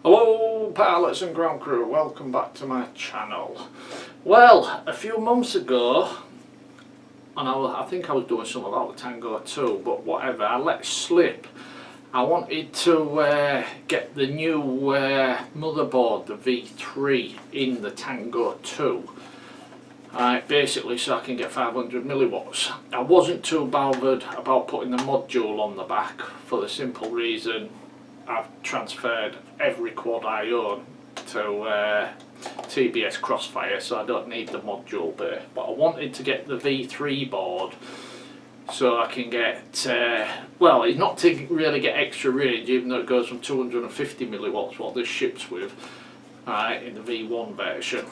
Hello pilots and ground crew, welcome back to my channel. Well, a few months ago, and I think I was doing something about the Tango 2, but whatever, I let slip. I wanted to get the new motherboard, the V3, in the Tango 2. Basically so I can get 500 milliwatts. I wasn't too bothered about putting the module on the back for the simple reason I've transferred every quad I own to TBS Crossfire, so I don't need the module bit. But I wanted to get the V3 board so I can get, well, it's not to really get extra range, even though it goes from 250 milliwatts, what this ships with, in the V1 version.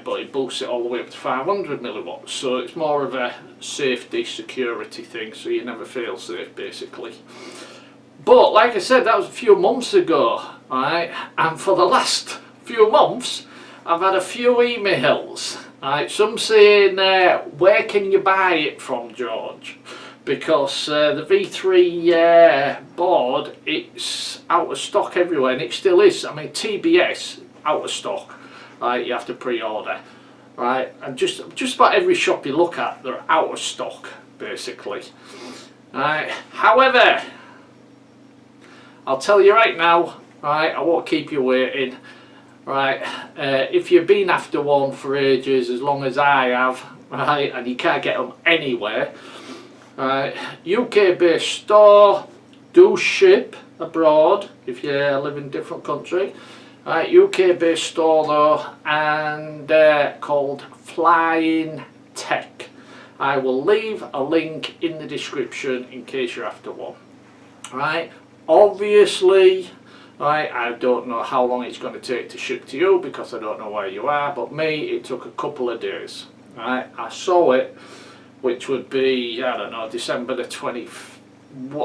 But it boosts it all the way up to 500 milliwatts, so it's more of a safety, security thing, so you never feel safe basically. But like I said, that was a few months ago, and for the last few months I've had a few emails, some saying, where can you buy it from, George? Because the V3 board, it's out of stock everywhere, and it still is. I mean, TBS, out of stock, you have to pre-order, and just about every shop you look at, they're out of stock basically. However, I'll tell you right now, I won't keep you waiting. If you've been after one for ages, as long as I have, and you can't get them anywhere, UK based store, do ship abroad if you live in a different country. UK based store though, and called Flying Tech. I will leave a link in the description in case you're after one. Obviously, I don't know how long it's going to take to ship to you because I don't know where you are, but me, it took a couple of days. I saw it, which would be, I don't know, December the 20th,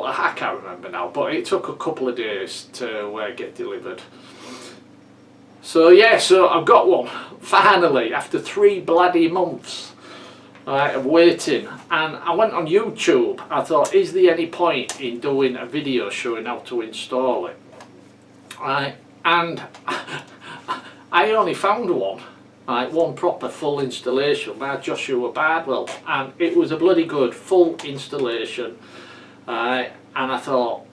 I can't remember now, but it took a couple of days to get delivered. So yeah, so I've got one, finally, after 3 bloody months of waiting. And I went on YouTube. I thought, is there any point in doing a video showing how to install it? And I only found one, one proper full installation by Joshua Bardwell, and it was a bloody good full installation. And I thought,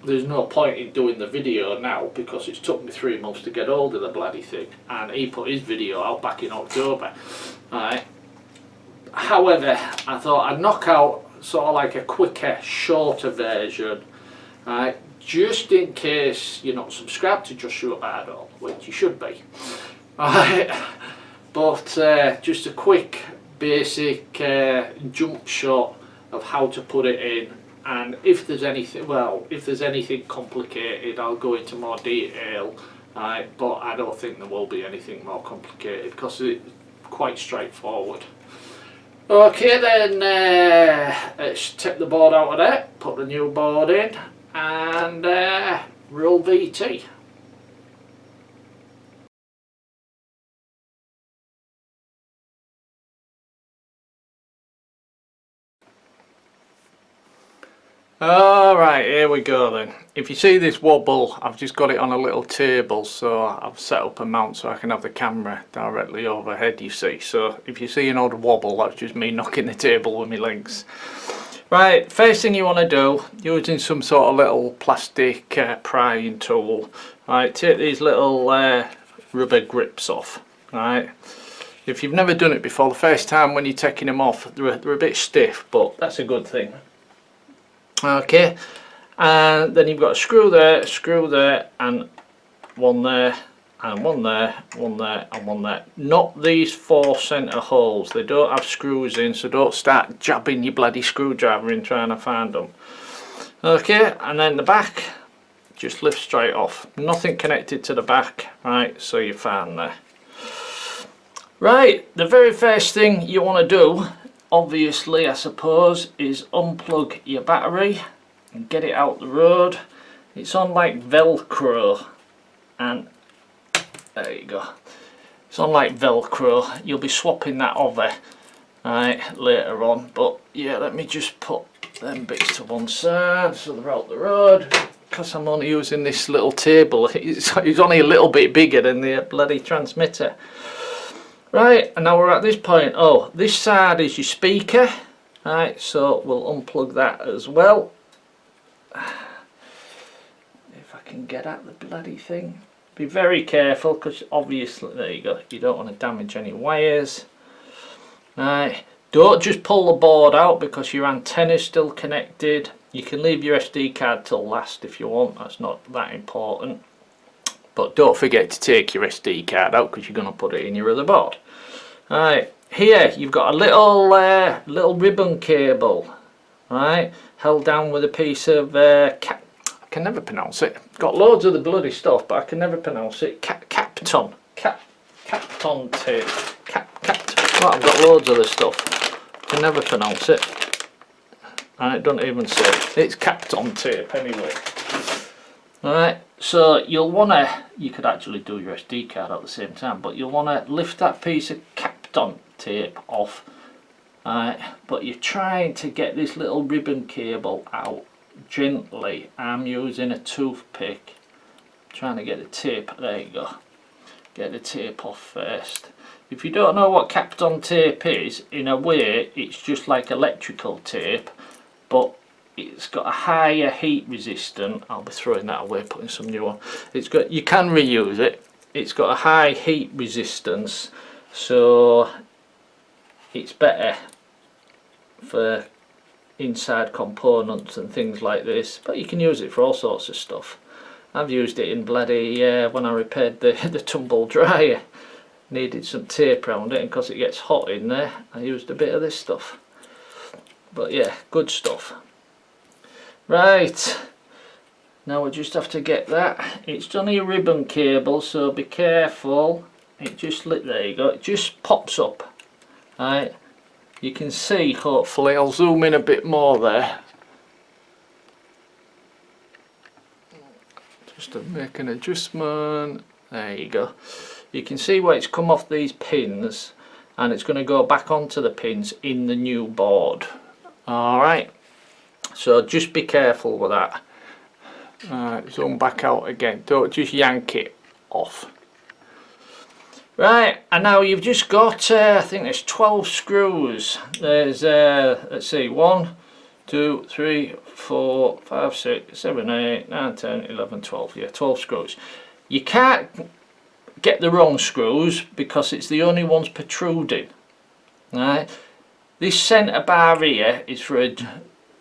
there's no point in doing the video now because it's took me 3 months to get hold of the bloody thing, and he put his video out back in October. However, I thought I'd knock out sort of like a quicker, shorter version, just in case you're not subscribed to Joshua Bardwell, which you should be. But just a quick, basic jump shot of how to put it in, and if there's anything, well, if there's anything complicated, I'll go into more detail. But I don't think there will be anything more complicated because it's quite straightforward. Okay then, let's take the board out of there, put the new board in, and roll VT. Alright, here we go then. If you see this wobble, I've just got it on a little table, so I've set up a mount so I can have the camera directly overhead, you see. So if you see an odd wobble, that's just me knocking the table with my links. Right, first thing you want to do, using some sort of little plastic prying tool, take these little rubber grips off. If you've never done it before, the first time when you're taking them off, they're a bit stiff, but that's a good thing. Okay, and then you've got a screw there, and one there, and one there, one there, and one there. Not these 4 centre holes, they don't have screws in, so don't start jabbing your bloody screwdriver in trying to find them. Okay, and then the back, just lift straight off. Nothing connected to the back, so you're fine there. Right, the very first thing you want to do, obviously I suppose, is unplug your battery and get it out the road. It's on like Velcro, and there you go, it's on like Velcro. You'll be swapping that over later on, but yeah, let me just put them bits to one side so they're out the road. because I'm only using this little table, it's only a little bit bigger than the bloody transmitter. Right, and now we're at this point. Oh, this side is your speaker. Right, so we'll unplug that as well. If I can get at the bloody thing. Be very careful, because obviously, there you go, you don't want to damage any wires. Right, don't just pull the board out because your antenna's still connected. You can leave your SD card till last if you want, that's not that important. But don't forget to take your SD card out because you're going to put it in your other board. Right, here you've got a little ribbon cable, right, held down with a piece of I can never pronounce it. Got loads of the bloody stuff, but I can never pronounce it. Kapton tape. Well, I've got loads of the stuff. I can never pronounce it, and it doesn't even say it. It's Kapton tape anyway. Alright, so you'll want to, you could actually do your SD card at the same time, but you'll want to lift that piece of Kapton tape off. Alright, but you're trying to get this little ribbon cable out gently. I'm using a toothpick, trying to get the tape, there you go, get the tape off first. If you don't know what Kapton tape is, in a way it's just like electrical tape, but it's got a higher heat resistance. I'll be throwing that away, putting some new on. It's got, you can reuse it. It's got a high heat resistance, so it's better for inside components and things like this. But you can use it for all sorts of stuff. I've used it in bloody when I repaired the tumble dryer. Needed some tape around it, and because it gets hot in there, I used a bit of this stuff. But yeah, good stuff. Right, now we just have to get that. It's only a ribbon cable, so be careful. It just there you go, it just pops up. Right, you can see, hopefully, I'll zoom in a bit more there. Just to make an adjustment. There you go. You can see where it's come off these pins, and it's going to go back onto the pins in the new board. Alright. So just be careful with that. Zoom back out again. Don't just yank it off. Right, and now you've just got, I think there's 12 screws. There's, let's see, 1, 2, 3, 4, 5, 6, 7, 8, 9, 10, 11, 12. Yeah, 12 screws. You can't get the wrong screws because it's the only ones protruding. Right. This centre bar here is for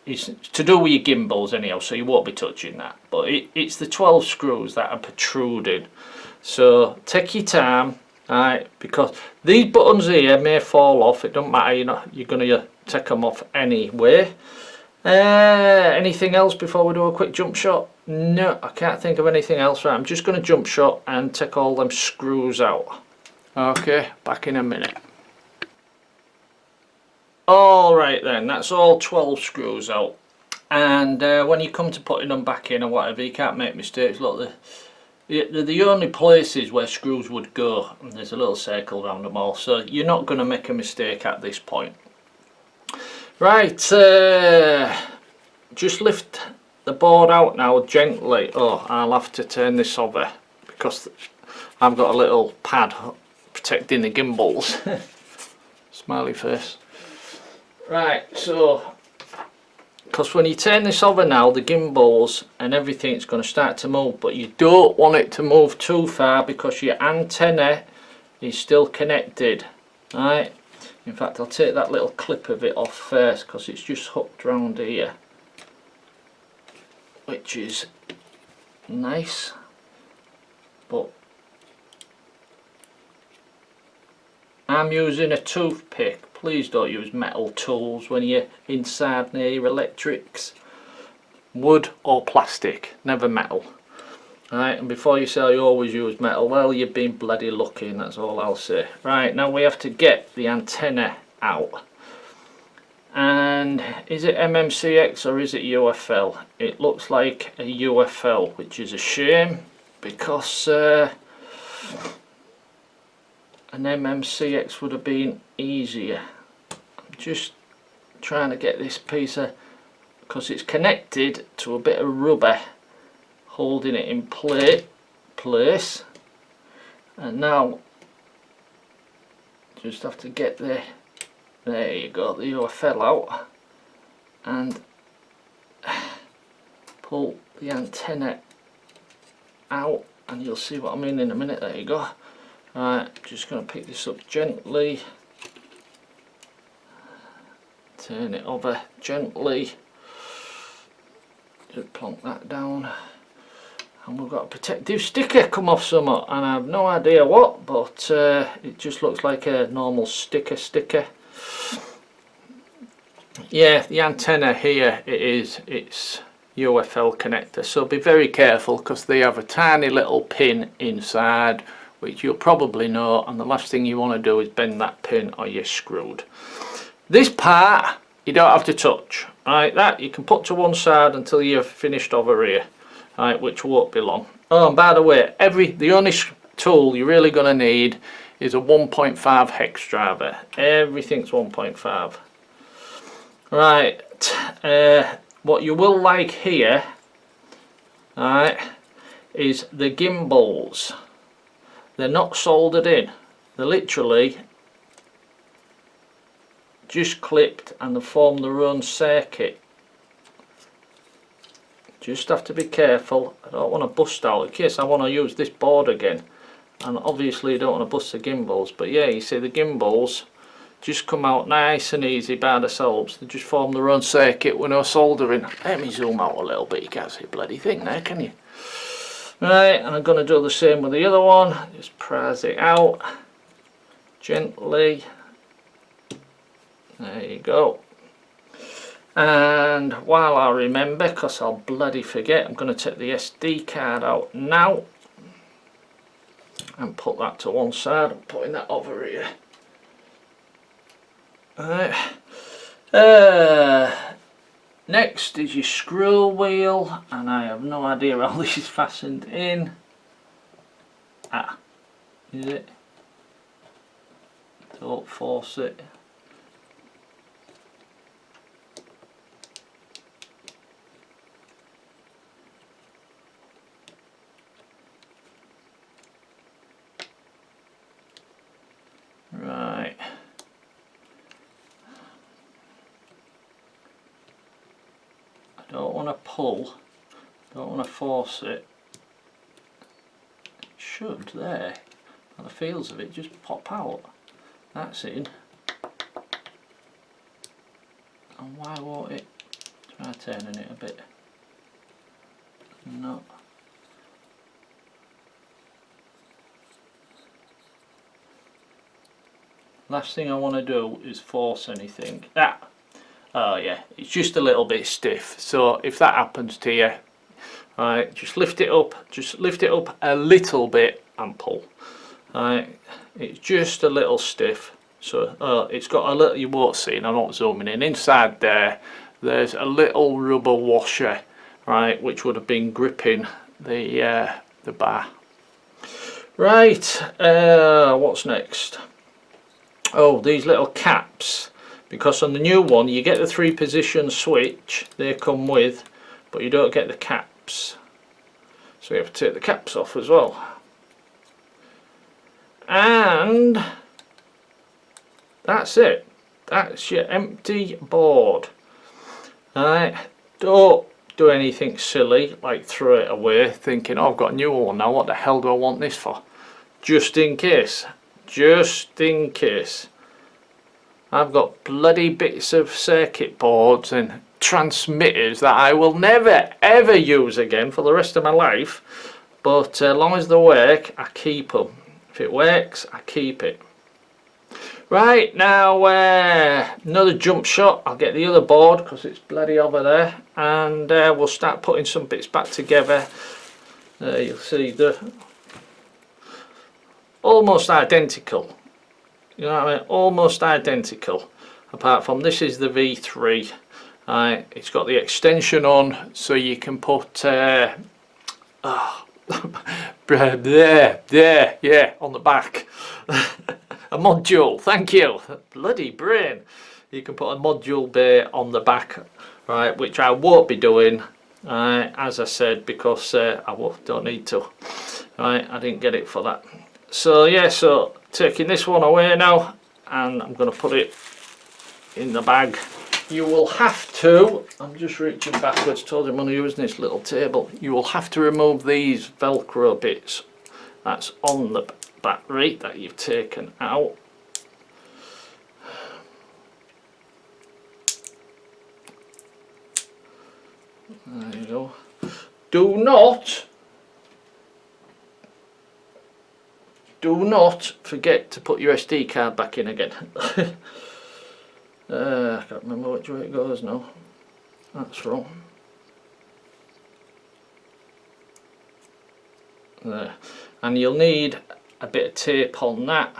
it's to do with your gimbals anyhow, so you won't be touching that. But it's the 12 screws that are protruding. So take your time, right? Because these buttons here may fall off. It don't matter. You're gonna take them off anyway. Anything else before we do a quick jump shot? No, I can't think of anything else. Right, I'm just going to jump shot and take all them screws out. Okay, back in a minute. Alright then, that's all 12 screws out. And when you come to putting them back in or whatever, you can't make mistakes. Look, they're the only places where screws would go. And there's a little circle around them all. So you're not going to make a mistake at this point. Right, just lift the board out now gently. Oh, I'll have to turn this over because I've got a little pad protecting the gimbals. Smiley face. Right, so because when you turn this over now, the gimbals and everything's going to start to move, but you don't want it to move too far because your antenna is still connected. Right. In fact, I'll take that little clip of it off first because it's just hooked round here, which is nice, but I'm using a toothpick. Please don't use metal tools when you're inside near your electrics. Wood or plastic, never metal. Right, and before you say you always use metal, well, you've been bloody lucky, and that's all I'll say. Right, now we have to get the antenna out. And is it MMCX or is it UFL? It looks like a UFL, which is a shame because an MMCX would have been easier. I'm just trying to get this piece of, because it's connected to a bit of rubber holding it in place, and now just have to get there you go, the UFL out, and pull the antenna out, and you'll see what I mean in a minute. There you go. Right, just going to pick this up gently, turn it over gently, just plonk that down, and we've got a protective sticker come off somewhere, and I have no idea what, but it just looks like a normal sticker. Yeah, the antenna here, it's UFL connector, so be very careful because they have a tiny little pin inside, which you'll probably know, and the last thing you want to do is bend that pin or you're screwed. This part you don't have to touch, right? That you can put to one side until you've finished over here, right, which won't be long. Oh, and by the way, the only tool you're really going to need is a 1.5 hex driver. Everything's 1.5. Right, what you will like here, right, is the gimbals. They're not soldered in, they're literally just clipped and they form their own circuit. Just have to be careful. I don't want to bust out in case I want to use this board again, and obviously you don't want to bust the gimbals, but yeah, you see the gimbals just come out nice and easy by themselves. They just form their own circuit with no soldering. Let me zoom out a little bit, you can't see a bloody thing there, can you? Right, and I'm going to do the same with the other one. Just prise it out gently. There you go. And while I remember, because I'll bloody forget, I'm going to take the SD card out now and put that to one side. I'm putting that over here. Right. Next is your scroll wheel, and I have no idea how this is fastened in. Is it? Don't force it. Right. I don't want to pull, don't want to force it. It should there, by the feels of it, just pop out. That's in. And why won't it? Try turning it a bit. No. Last thing I want to do is force anything. Oh yeah, it's just a little bit stiff. So if that happens to you, right, just lift it up a little bit and pull. Right, it's just a little stiff. So it's got a little, you won't see, and I'm not zooming in. Inside there's a little rubber washer, right, which would have been gripping the bar. Right, what's next? Oh, these little caps, because on the new one you get the 3-position switch they come with, but you don't get the caps, so you have to take the caps off as well. And that's it. That's your empty board. Alright, don't do anything silly like throw it away thinking, oh, I've got a new one now, what the hell do I want this for? Just in case. Just in case. I've got bloody bits of circuit boards and transmitters that I will never ever use again for the rest of my life, but as long as they work, I keep them. If it works, I keep it. Right, now another jump shot. I'll get the other board because it's bloody over there, and we'll start putting some bits back together. You'll see the almost identical, you know what I mean, almost identical, apart from this is the V3. It's got the extension on so you can put yeah, on the back. A module, thank you, bloody brain. You can put a module bay on the back, right, which I won't be doing. as I said, because don't need to. Right, I didn't get it for that. So yeah, so taking this one away now, and I'm going to put it in the bag. You will have to, I'm just reaching backwards, told him I'm using this little table, you will have to remove these Velcro bits that's on the battery that you've taken out. There you go. Do not forget to put your SD card back in again. I can't remember which way it goes now. That's wrong. There. And you'll need a bit of tape on that.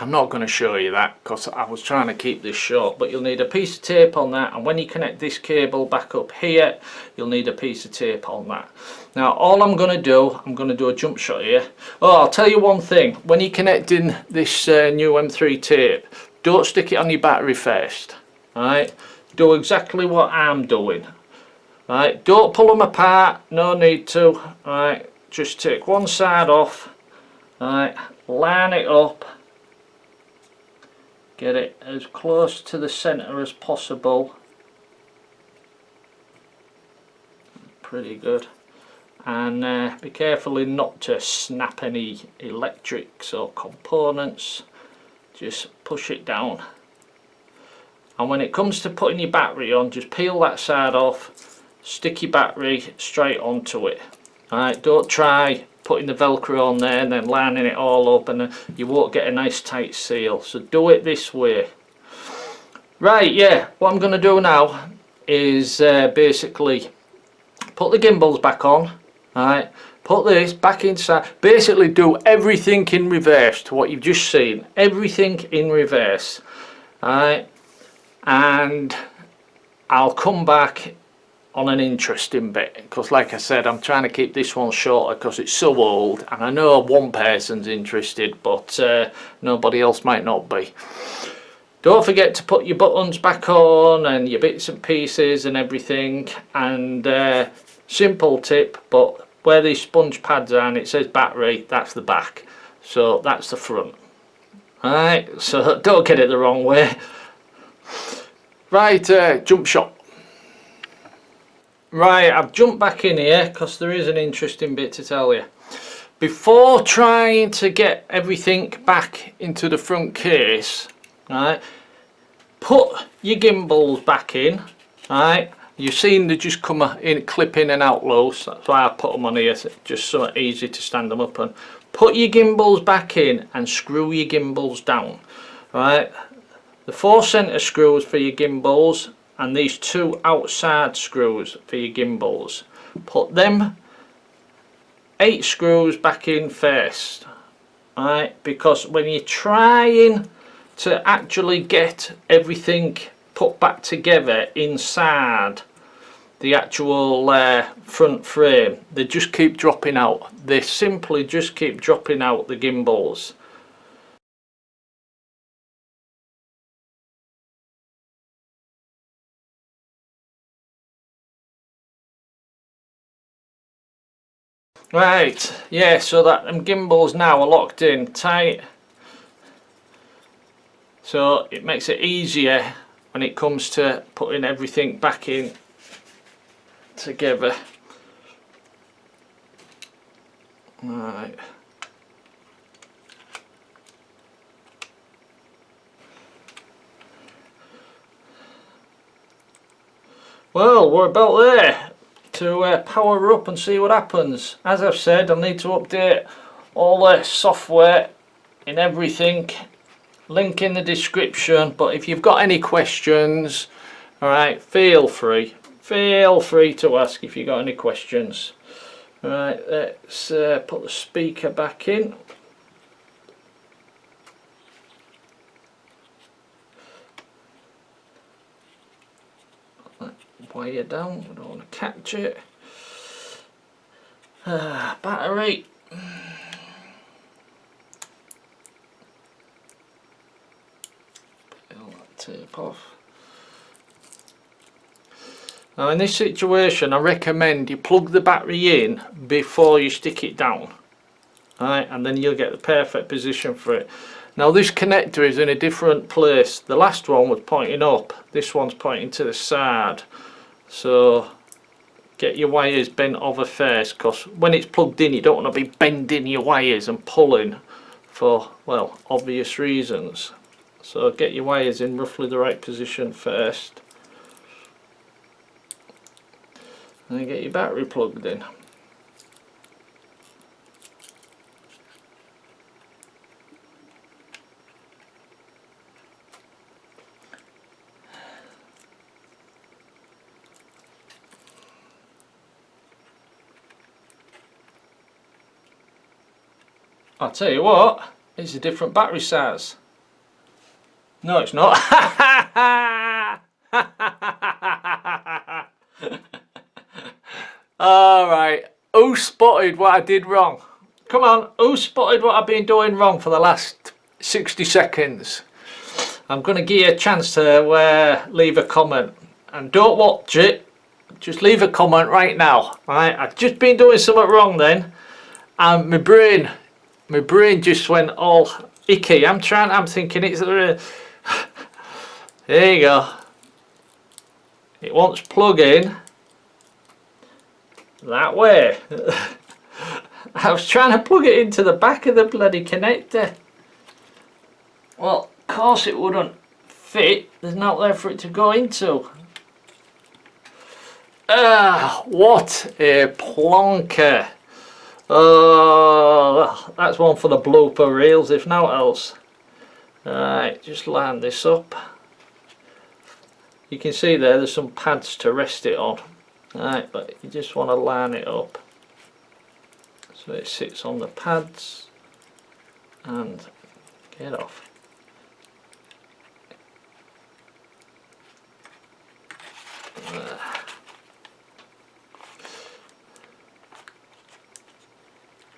I'm not going to show you that because I was trying to keep this short, but you'll need a piece of tape on that, and when you connect this cable back up here, you'll need a piece of tape on that. Now all I'm going to do a jump shot here. Oh, I'll tell you one thing, when you're connecting this new M3 tape, don't stick it on your battery first. Alright, do exactly what I'm doing. Alright, don't pull them apart, no need to. Alright, just take one side off. Alright, line it up. Get it as close to the centre as possible. Pretty good. And be careful not to snap any electrics or components. Just push it down. And when it comes to putting your battery on, just peel that side off, stick your battery straight onto it. Alright, don't try putting the Velcro on there and then lining it all up, and you won't get a nice tight seal. So do it this way. Right, yeah, what I'm going to do now is basically put the gimbals back on. Alright, put this back inside. Basically do everything in reverse to what you've just seen. Everything in reverse. Alright, and I'll come back on an interesting bit, because like I said, I'm trying to keep this one shorter because it's so old, and I know one person's interested, but nobody else might not be. Don't forget to put your buttons back on and your bits and pieces and everything. And simple tip, but where these sponge pads are and it says battery, that's the back, so that's the front. Alright, so don't get it the wrong way. Right, jump shot. Right, I've jumped back in here because there is an interesting bit to tell you. Before trying to get everything back into the front case, right, put your gimbals back in. Right, you've seen they just come in, clip in and out loose. That's why I put them on here, just so easy to stand them up. And put your gimbals back in and screw your gimbals down. Right, the 4 centre screws for your gimbals, and these 2 outside screws for your gimbals. Put them 8 screws back in first. Alright, because when you're trying to actually get everything put back together inside the actual front frame, they just keep dropping out. They simply just keep dropping out, the gimbals. Right, yeah, so that them gimbals now are locked in tight, so it makes it easier when it comes to putting everything back in together. Right. Well, we're about there to power up and see what happens. As I've said, I'll need to update all the software and everything. Link in the description, but if you've got any questions, alright, feel free to ask if you've got any questions. Alright, let's put the speaker back in. Wire down, we don't want to catch it. Battery. Peel that tape off. Now in this situation I recommend you plug the battery in before you stick it down. Alright, and then you'll get the perfect position for it. Now this connector is in a different place. The last one was pointing up, this one's pointing to the side. So get your wires bent over first, because when it's plugged in you don't want to be bending your wires and pulling for, well, obvious reasons. So get your wires in roughly the right position first. And then get your battery plugged in. I'll tell you what, it's a different battery size. No, it's not. Alright, who spotted what I did wrong? Come on, who spotted what I've been doing wrong for the last 60 seconds? I'm going to give you a chance to leave a comment. And don't watch it, just leave a comment right now. Right, I've just been doing something wrong then. And my brain just went all icky. I'm thinking it's there you go. It wants plug in that way. I was trying to plug it into the back of the bloody connector. Well, of course it wouldn't fit. There's not there for it to go into. What a plonker. Oh, that's one for the blooper reels, if not else. Alright, just line this up. You can see there's some pads to rest it on. Alright, but you just want to line it up so it sits on the pads and get off.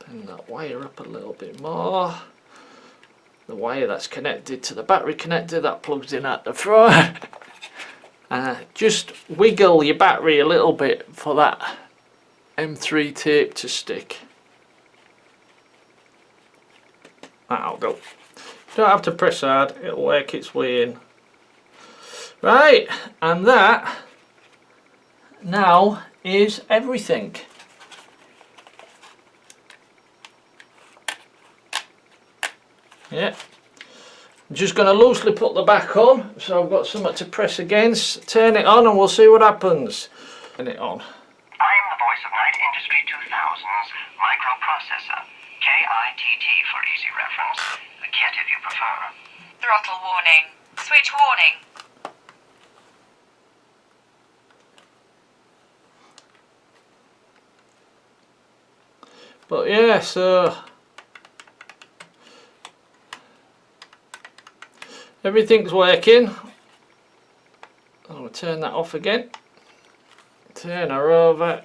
Bend that wire up a little bit more. The wire that's connected to the battery connector that plugs in at the front. Just wiggle your battery a little bit for that M3 tape to stick. That'll do. Don't have to press hard, it'll work its way in. Right, and that now is everything. Yeah. I'm just going to loosely put the back on, so I've got something to press against. Turn it on and we'll see what happens. Turn it on. I'm the voice of Night Industry 2000's microprocessor, KITT for easy reference, the KIT if you prefer. Throttle warning. Switch warning. But yeah, so everything's working. I'll turn that off again. Turn her over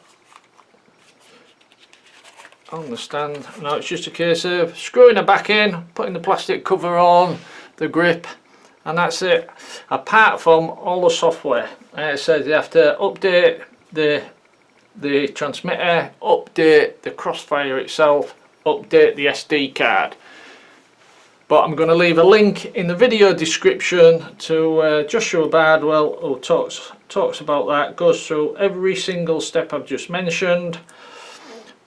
on the stand. Now it's just a case of screwing her back in, putting the plastic cover on, the grip, and that's it. Apart from all the software, it says you have to update the transmitter, update the Crossfire itself, update the SD card. But I'm going to leave a link in the video description to Joshua Bardwell, who talks about that, goes through every single step I've just mentioned.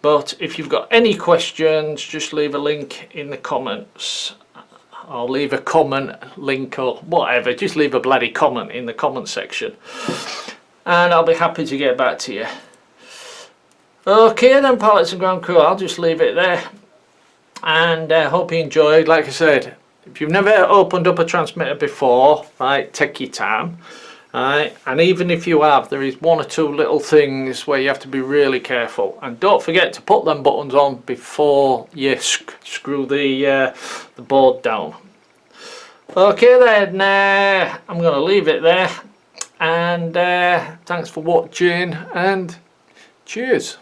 But if you've got any questions, just leave a link in the comments. I'll leave a comment link or whatever, just leave a bloody comment in the comment section and I'll be happy to get back to you. Okay then, pilots and ground crew, I'll just leave it there. And hope you enjoyed. Like I said, if you've never opened up a transmitter before, right, take your time. Right, and even if you have, there is one or two little things where you have to be really careful. And don't forget to put them buttons on before you screw the board down. Okay then, I'm going to leave it there. And thanks for watching and cheers.